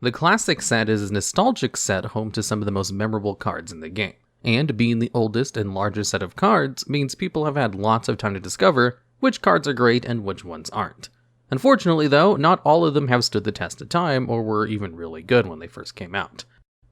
The classic set is a nostalgic set home to some of the most memorable cards in the game, and being the oldest and largest set of cards means people have had lots of time to discover which cards are great and which ones aren't. Unfortunately though, not all of them have stood the test of time or were even really good when they first came out.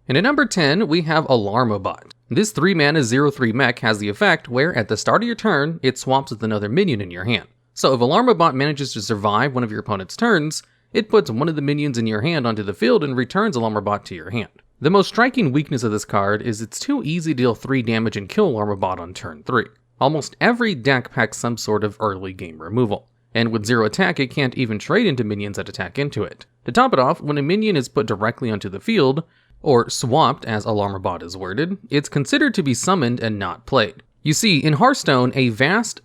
And at number 10, we have Alarmobot. This 3-mana 0/3 mech has the effect where at the start of your turn, it swaps with another minion in your hand. So if Alarmobot manages to survive one of your opponent's turns, it puts one of the minions in your hand onto the field and returns Alarmobot to your hand. The most striking weakness of this card is it's too easy to deal 3 damage and kill Alarmobot on turn 3. Almost every deck packs some sort of early game removal, and with 0 attack it can't even trade into minions that attack into it. To top it off, when a minion is put directly onto the field, or swapped as Alarmobot is worded, it's considered to be summoned and not played. You see, in Hearthstone, a vast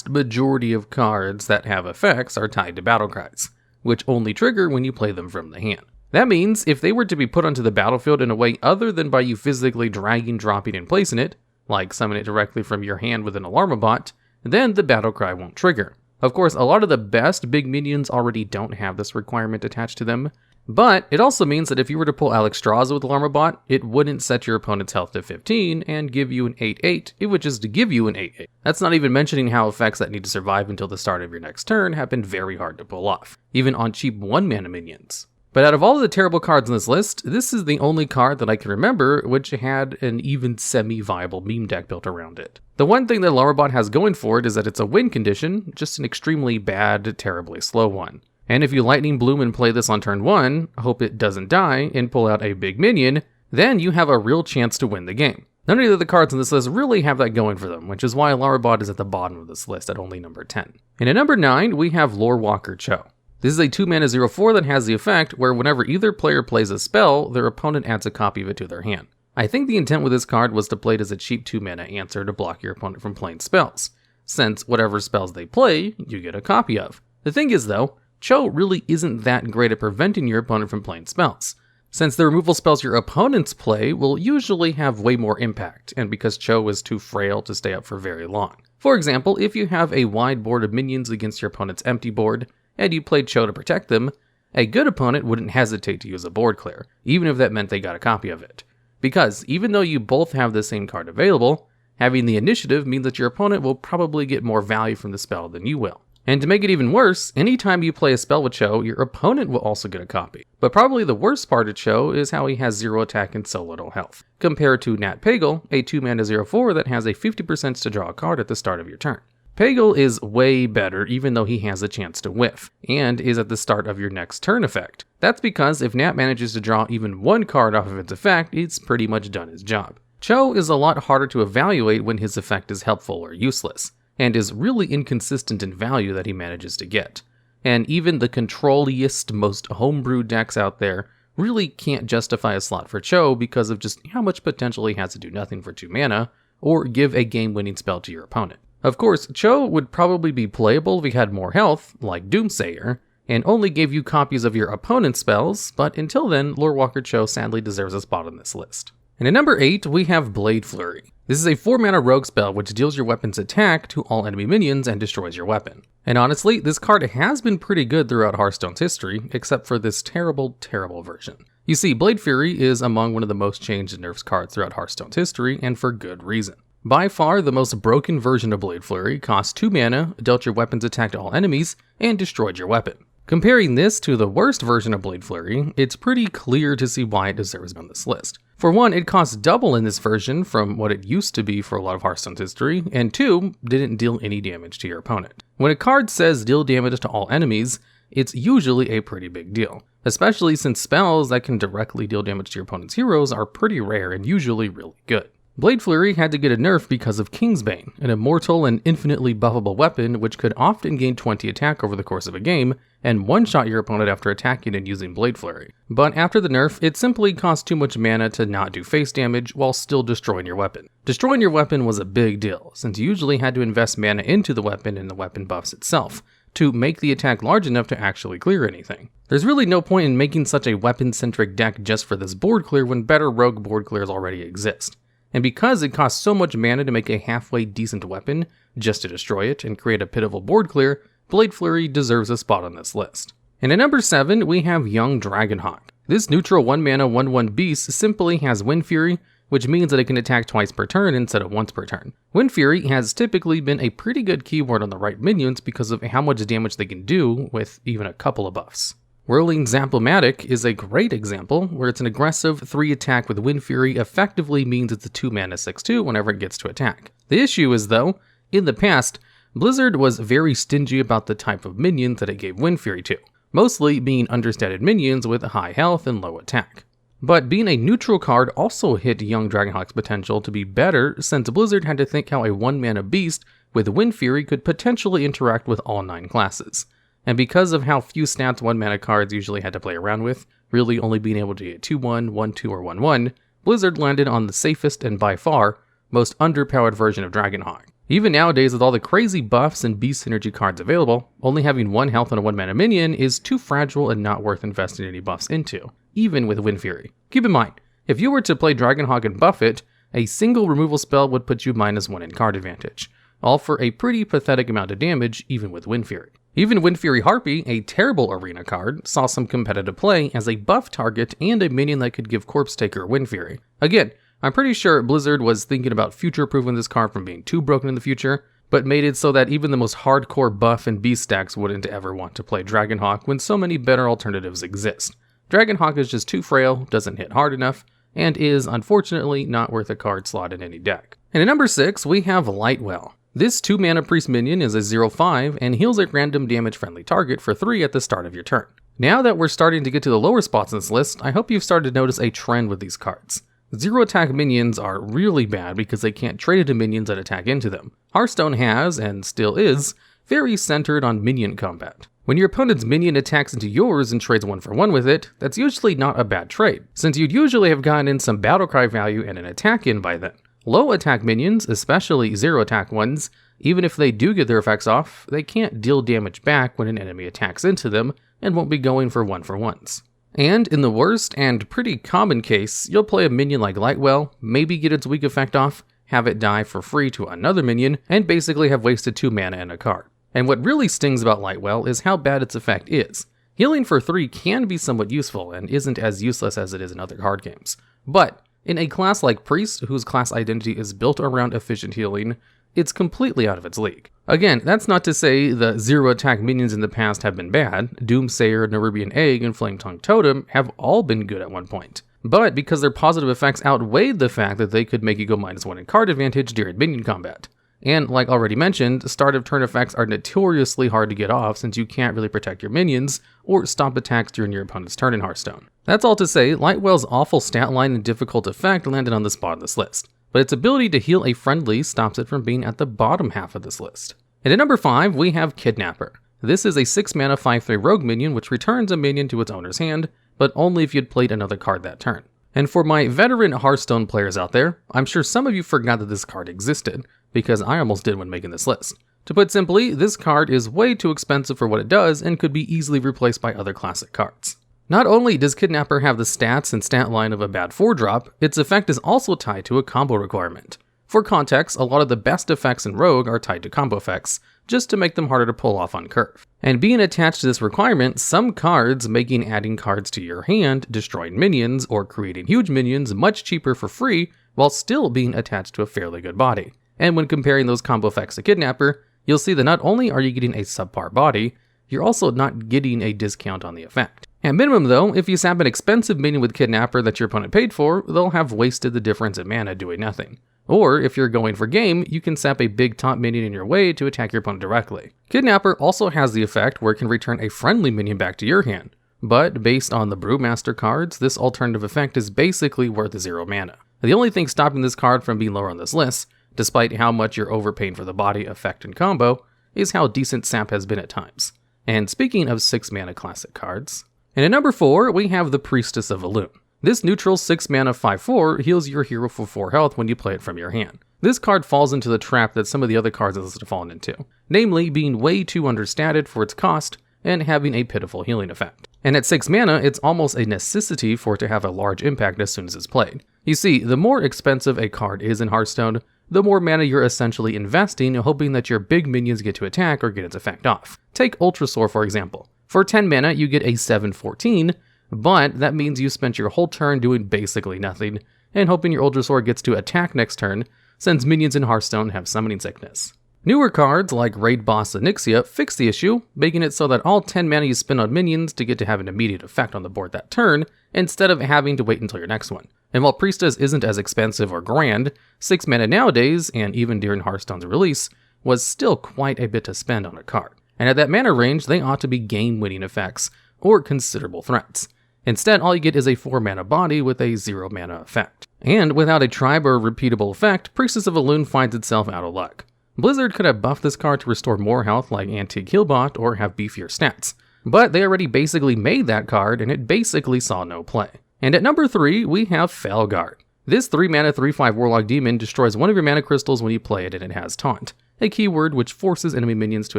majority of cards that have effects are tied to battle cries, which only trigger when you play them from the hand. That means, if they were to be put onto the battlefield in a way other than by you physically dragging, dropping, and placing it, like summon it directly from your hand with an Alarmobot, then the battle cry won't trigger. Of course, a lot of the best big minions already don't have this requirement attached to them, but it also means that if you were to pull Alexstrasza with Alarmobot, it wouldn't set your opponent's health to 15 and give you an 8/8, it would just give you an 8/8. That's not even mentioning how effects that need to survive until the start of your next turn have been very hard to pull off, even on cheap 1-mana minions. But out of all of the terrible cards on this list, this is the only card that I can remember which had an even semi-viable meme deck built around it. The one thing that Alarmobot has going for it is that it's a win condition, just an extremely bad, terribly slow one. And if you Lightning Bloom and play this on turn 1, hope it doesn't die, and pull out a big minion, then you have a real chance to win the game. None of the other cards on this list really have that going for them, which is why Alarmobot is at the bottom of this list at only number 10. And at number 9, we have Lorewalker Cho. This is a 2-mana 0/4 that has the effect where whenever either player plays a spell, their opponent adds a copy of it to their hand. I think the intent with this card was to play it as a cheap 2-mana answer to block your opponent from playing spells, since whatever spells they play, you get a copy of. The thing is though, Cho really isn't that great at preventing your opponent from playing spells, since the removal spells your opponents play will usually have way more impact, and because Cho is too frail to stay up for very long. For example, if you have a wide board of minions against your opponent's empty board, and you played Cho to protect them, a good opponent wouldn't hesitate to use a board clear, even if that meant they got a copy of it. Because even though you both have the same card available, having the initiative means that your opponent will probably get more value from the spell than you will. And to make it even worse, anytime you play a spell with Cho, your opponent will also get a copy. But probably the worst part of Cho is how he has 0 attack and so little health, compared to Nat Pagal, a 2-mana 0/4 that has a 50% to draw a card at the start of your turn. Pagal is way better even though he has a chance to whiff, and is at the start of your next turn effect. That's because if Nat manages to draw even one card off of its effect, it's pretty much done his job. Cho is a lot harder to evaluate when his effect is helpful or useless, and is really inconsistent in value that he manages to get. And even the controlliest, most homebrew decks out there really can't justify a slot for Cho because of just how much potential he has to do nothing for 2 mana, or give a game-winning spell to your opponent. Of course, Cho would probably be playable if he had more health, like Doomsayer, and only gave you copies of your opponent's spells, but until then, Lorewalker Cho sadly deserves a spot on this list. And at number 8, we have Blade Flurry. This is a 4-mana rogue spell which deals your weapon's attack to all enemy minions and destroys your weapon. And honestly, this card has been pretty good throughout Hearthstone's history, except for this terrible version. You see, Blade Fury is among one of the most changed and nerfed cards throughout Hearthstone's history, and for good reason. By far, the most broken version of Blade Flurry cost 2 mana, dealt your weapon's attack to all enemies, and destroyed your weapon. Comparing this to the worst version of Blade Flurry, it's pretty clear to see why it deserves on this list. For one, it costs double in this version from what it used to be for a lot of Hearthstone's history, and 2, didn't deal any damage to your opponent. When a card says deal damage to all enemies, it's usually a pretty big deal, especially since spells that can directly deal damage to your opponent's heroes are pretty rare and usually really good. Blade Flurry had to get a nerf because of Kingsbane, an immortal and infinitely buffable weapon which could often gain 20 attack over the course of a game, and one-shot your opponent after attacking and using Blade Flurry. But after the nerf, it simply cost too much mana to not do face damage while still destroying your weapon. Destroying your weapon was a big deal, since you usually had to invest mana into the weapon and the weapon buffs itself, to make the attack large enough to actually clear anything. There's really no point in making such a weapon-centric deck just for this board clear when better rogue board clears already exist. And because it costs so much mana to make a halfway decent weapon, just to destroy it and create a pitiful board clear, Blade Flurry deserves a spot on this list. And at number 7, we have Young Dragonhawk. This neutral 1 mana 1/1 beast simply has Wind Fury, which means that it can attack twice per turn instead of once per turn. Wind Fury has typically been a pretty good keyword on the right minions because of how much damage they can do with even a couple of buffs. Whirling Zap-O-Matic is a great example, where it's an aggressive 3 attack with Wind Fury effectively means it's a 2 mana 6/2 whenever it gets to attack. The issue is though, in the past, Blizzard was very stingy about the type of minions that it gave Wind Fury to, mostly being understated minions with high health and low attack. But being a neutral card also hit young Dragonhawk's potential to be better, since Blizzard had to think how a 1 mana beast with Wind Fury could potentially interact with all 9 classes. And because of how few stats 1 mana cards usually had to play around with, really only being able to get 2/1, 1/2, or 1/1, Blizzard landed on the safest and by far most underpowered version of Dragonhawk. Even nowadays, with all the crazy buffs and beast synergy cards available, only having 1 health on a 1 mana minion is too fragile and not worth investing any buffs into, even with Wind Fury. Keep in mind, if you were to play Dragonhawk and buff it, a single removal spell would put you -1 in card advantage, all for a pretty pathetic amount of damage even with Wind Fury. Even Wind Fury Harpy, a terrible arena card, saw some competitive play as a buff target and a minion that could give Corpse Taker Wind Fury. Again, I'm pretty sure Blizzard was thinking about future-proofing this card from being too broken in the future, but made it so that even the most hardcore buff and beast stacks wouldn't ever want to play Dragonhawk when so many better alternatives exist. Dragonhawk is just too frail, doesn't hit hard enough, and is, unfortunately, not worth a card slot in any deck. And at number 6, we have Lightwell. This 2 mana priest minion is a 0/5 and heals a random damage-friendly target for 3 at the start of your turn. Now that we're starting to get to the lower spots in this list, I hope you've started to notice a trend with these cards. 0 attack minions are really bad because they can't trade into minions that attack into them. Hearthstone has, and still is, very centered on minion combat. When your opponent's minion attacks into yours and trades 1 for 1 with it, that's usually not a bad trade, since you'd usually have gotten in some battlecry value and an attack in by then. Low attack minions, especially 0 attack ones, even if they do get their effects off, they can't deal damage back when an enemy attacks into them and won't be going for 1 for 1s. And in the worst and pretty common case, you'll play a minion like Lightwell, maybe get its weak effect off, have it die for free to another minion, and basically have wasted 2 mana and a card. And what really stings about Lightwell is how bad its effect is. Healing for 3 can be somewhat useful and isn't as useless as it is in other card games. But in a class like Priest, whose class identity is built around efficient healing, it's completely out of its league. Again, that's not to say the 0 attack minions in the past have been bad. Doomsayer, Nerubian Egg, and Flametongue Totem have all been good at one point. But because their positive effects outweighed the fact that they could make you go -1 in card advantage during minion combat. And like already mentioned, start of turn effects are notoriously hard to get off since you can't really protect your minions or stop attacks during your opponent's turn in Hearthstone. That's all to say, Lightwell's awful stat line and difficult effect landed on the spot on this list, but its ability to heal a friendly stops it from being at the bottom half of this list. And at number 5, we have Kidnapper. This is a 6 mana 5/3 rogue minion which returns a minion to its owner's hand, but only if you'd played another card that turn. And for my veteran Hearthstone players out there, I'm sure some of you forgot that this card existed, because I almost did when making this list. To put simply, this card is way too expensive for what it does and could be easily replaced by other classic cards. Not only does Kidnapper have the stats and stat line of a bad 4-drop, its effect is also tied to a combo requirement. For context, a lot of the best effects in Rogue are tied to combo effects, just to make them harder to pull off on curve. And being attached to this requirement, some cards making adding cards to your hand, destroying minions, or creating huge minions much cheaper for free, while still being attached to a fairly good body. And when comparing those combo effects to Kidnapper, you'll see that not only are you getting a subpar body, you're also not getting a discount on the effect. At minimum though, if you sap an expensive minion with Kidnapper that your opponent paid for, they'll have wasted the difference in mana doing nothing. Or if you're going for game, you can sap a big top minion in your way to attack your opponent directly. Kidnapper also has the effect where it can return a friendly minion back to your hand, but based on the Brewmaster cards, this alternative effect is basically worth 0 mana. The only thing stopping this card from being lower on this list, despite how much you're overpaying for the body, effect, and combo, is how decent sap has been at times. And speaking of 6 mana classic cards, and at number 4, we have the Priestess of Elune. This neutral 6 mana 5/4 heals your hero for 4 health when you play it from your hand. This card falls into the trap that some of the other cards have fallen into, namely being way too understated for its cost and having a pitiful healing effect. And at 6 mana, it's almost a necessity for it to have a large impact as soon as it's played. You see, the more expensive a card is in Hearthstone, the more mana you're essentially investing, hoping that your big minions get to attack or get its effect off. Take Ultrasaur for example. For 10 mana, you get a 7/14, but that means you spent your whole turn doing basically nothing, and hoping your Ultrasaur gets to attack next turn, since minions in Hearthstone have summoning sickness. Newer cards like Raid Boss Onyxia fix the issue, making it so that all 10 mana you spend on minions to get to have an immediate effect on the board that turn, instead of having to wait until your next one. And while Priestess isn't as expensive or grand, 6 mana nowadays, and even during Hearthstone's release, was still quite a bit to spend on a card. And at that mana range, they ought to be game-winning effects, or considerable threats. Instead, all you get is a 4 mana body with a 0 mana effect. And without a tribe or repeatable effect, Priestess of Elune finds itself out of luck. Blizzard could have buffed this card to restore more health like Antique Healbot or have beefier stats, but they already basically made that card and it basically saw no play. And at number 3, we have Felguard. This 3 mana 3/5 Warlock Demon destroys one of your mana crystals when you play it and it has Taunt, a keyword which forces enemy minions to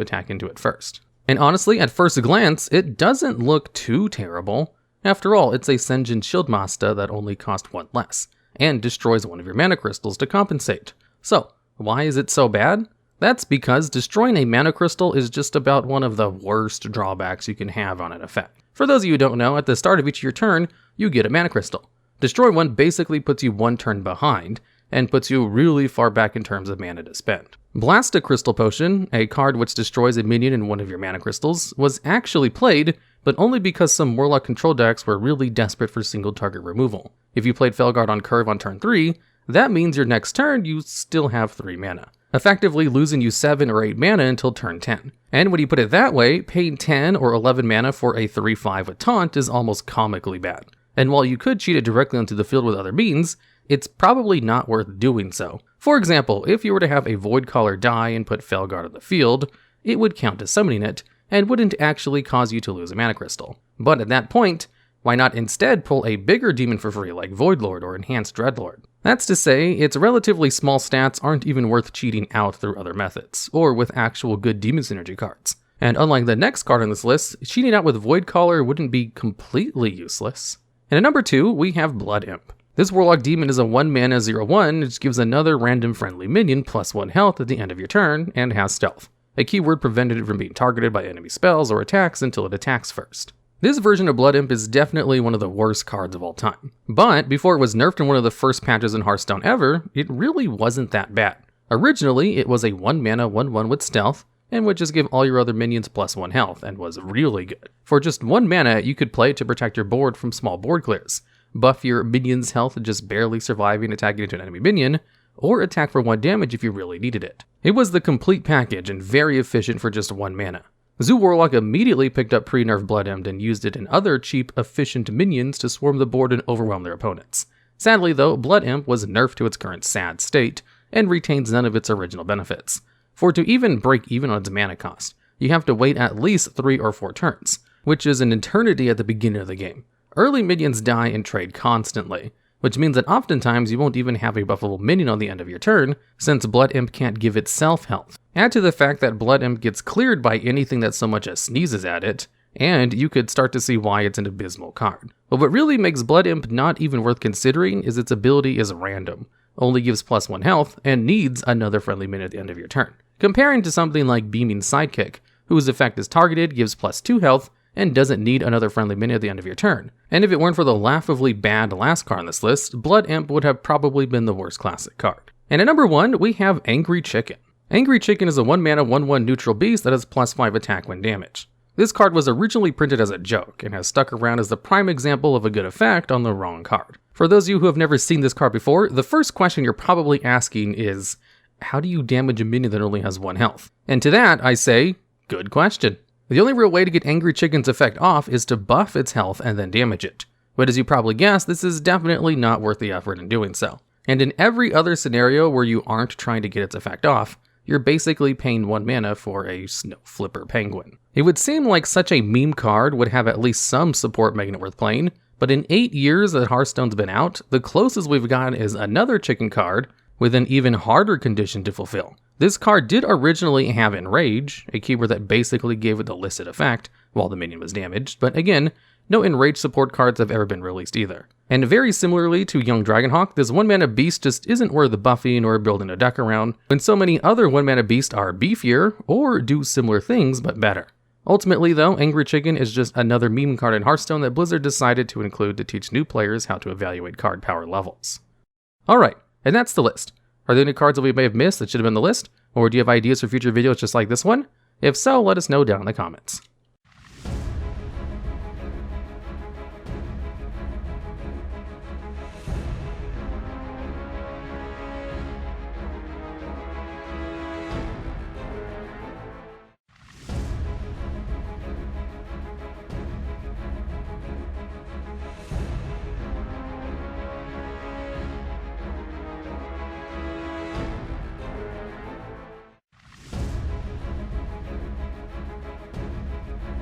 attack into it first. And honestly, at first glance, it doesn't look too terrible. After all, it's a Sen'jin Shieldmaster that only costs 1 less, and destroys one of your mana crystals to compensate. So, why is it so bad? That's because destroying a mana crystal is just about one of the worst drawbacks you can have on an effect. For those of you who don't know, at the start of each of your turn, you get a mana crystal. Destroy one basically puts you 1 turn behind, and puts you really far back in terms of mana to spend. Blast a Crystal Potion, a card which destroys a minion in one of your mana crystals, was actually played, but only because some Warlock control decks were really desperate for single target removal. If you played Felguard on curve on turn 3, that means your next turn you still have 3 mana, effectively losing you 7 or 8 mana until turn 10. And when you put it that way, paying 10 or 11 mana for a 3/5 with Taunt is almost comically bad. And while you could cheat it directly onto the field with other means, it's probably not worth doing so. For example, if you were to have a Voidcaller die and put Felguard on the field, it would count as summoning it, and wouldn't actually cause you to lose a mana crystal. But at that point, why not instead pull a bigger demon for free like Voidlord or Enhanced Dreadlord? That's to say, its relatively small stats aren't even worth cheating out through other methods, or with actual good demon synergy cards. And unlike the next card on this list, cheating out with Voidcaller wouldn't be completely useless. And at number 2, we have Blood Imp. This Warlock Demon is a 1 mana 0/1, which gives another random friendly minion +1 health at the end of your turn, and has Stealth, a keyword prevented it from being targeted by enemy spells or attacks until it attacks first. This version of Blood Imp is definitely one of the worst cards of all time. But before it was nerfed in one of the first patches in Hearthstone ever, it really wasn't that bad. Originally, it was a 1 mana 1/1 with Stealth, and would just give all your other minions +1 health, and was really good. For just 1 mana, you could play it to protect your board from small board clears, buff your minion's health just barely surviving attacking into an enemy minion, or attack for 1 damage if you really needed it. It was the complete package and very efficient for just 1 mana. Zoo Warlock immediately picked up pre-nerf Blood Imp and used it in other cheap, efficient minions to swarm the board and overwhelm their opponents. Sadly though, Blood Imp was nerfed to its current sad state, and retains none of its original benefits. For it to even break even on its mana cost, you have to wait at least 3 or 4 turns, which is an eternity at the beginning of the game. Early minions die and trade constantly, which means that oftentimes you won't even have a buffable minion on the end of your turn, since Blood Imp can't give itself health. Add to the fact that Blood Imp gets cleared by anything that so much as sneezes at it, and you could start to see why it's an abysmal card. But what really makes Blood Imp not even worth considering is its ability is random, only gives +1 health, and needs another friendly minion at the end of your turn. Comparing to something like Beaming Sidekick, whose effect is targeted, gives +2 health, and doesn't need another friendly minion at the end of your turn. And if it weren't for the laughably bad last card on this list, Blood Imp would have probably been the worst classic card. And at number 1, we have Angry Chicken. Angry Chicken is a 1 mana 1/1 neutral beast that has +5 attack when damaged. This card was originally printed as a joke, and has stuck around as the prime example of a good effect on the wrong card. For those of you who have never seen this card before, the first question you're probably asking is, how do you damage a minion that only has 1 health? And to that, I say, good question. The only real way to get Angry Chicken's effect off is to buff its health and then damage it. But as you probably guessed, this is definitely not worth the effort in doing so. And in every other scenario where you aren't trying to get its effect off, you're basically paying 1 mana for a Snow Flipper Penguin. It would seem like such a meme card would have at least some support making it worth playing, but in 8 years that Hearthstone's been out, the closest we've gotten is another chicken card with an even harder condition to fulfill. This card did originally have Enrage, a keyword that basically gave it the listed effect while the minion was damaged, but again, no Enrage support cards have ever been released either. And very similarly to Young Dragonhawk, this 1 mana beast just isn't worth the buffing or building a deck around, when so many other 1 mana beasts are beefier or do similar things but better. Ultimately though, Angry Chicken is just another meme card in Hearthstone that Blizzard decided to include to teach new players how to evaluate card power levels. Alright, and that's the list. Are there any cards that we may have missed that should have been on the list? Or do you have ideas for future videos just like this one? If so, let us know down in the comments.